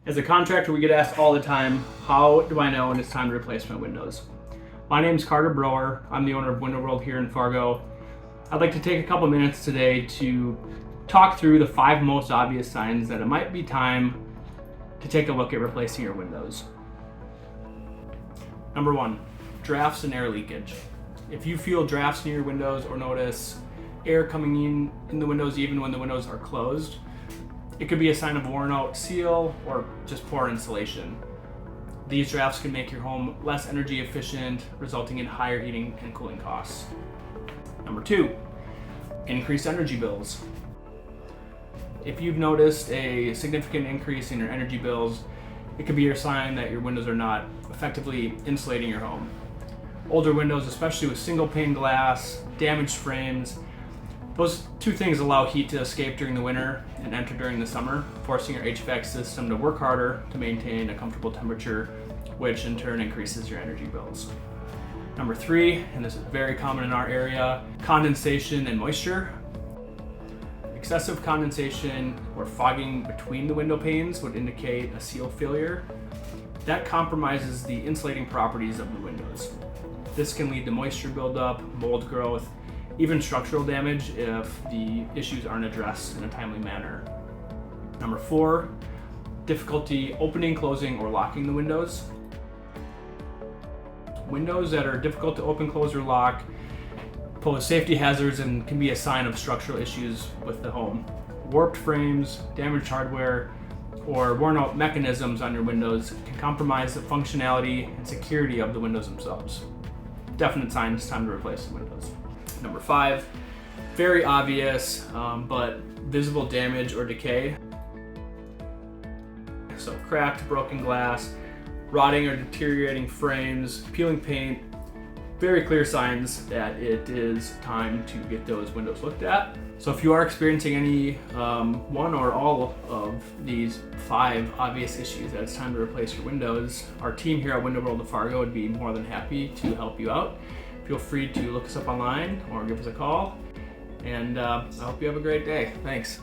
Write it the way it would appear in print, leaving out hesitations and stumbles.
As a contractor, we get asked all the time, how do I know when it's time to replace my windows? My name is Carter Brower. I'm the owner of Window World here in Fargo. I'd like to take a couple minutes today to talk through the 5 most obvious signs that it might be time to take a look at replacing your windows. Number 1, drafts and air leakage. If you feel drafts near your windows or notice air coming in the windows even when the windows are closed, it could be a sign of worn out seal or just poor insulation. These drafts can make your home less energy efficient, resulting in higher heating and cooling costs. Number 2, increased energy bills. If you've noticed a significant increase in your energy bills, it could be a sign that your windows are not effectively insulating your home. Older windows, especially with single pane glass, damaged frames, those 2 things allow heat to escape during the winter and enter during the summer, forcing your HVAC system to work harder to maintain a comfortable temperature, which in turn increases your energy bills. Number 3, and this is very common in our area, condensation and moisture. Excessive condensation or fogging between the window panes would indicate a seal failure. That compromises the insulating properties of the windows. This can lead to moisture buildup, mold growth, even structural damage if the issues aren't addressed in a timely manner. Number 4, difficulty opening, closing, or locking the windows. Windows that are difficult to open, close, or lock pose safety hazards and can be a sign of structural issues with the home. Warped frames, damaged hardware, or worn out mechanisms on your windows can compromise the functionality and security of the windows themselves. Definite sign it's time to replace the windows. Number 5, very obvious, but visible damage or decay. So cracked, broken glass, rotting or deteriorating frames, peeling paint, very clear signs that it is time to get those windows looked at. So if you are experiencing any one or all of these 5 obvious issues that it's time to replace your windows, our team here at Window World of Fargo would be more than happy to help you out. Feel free to look us up online or give us a call, and I hope you have a great day. Thanks.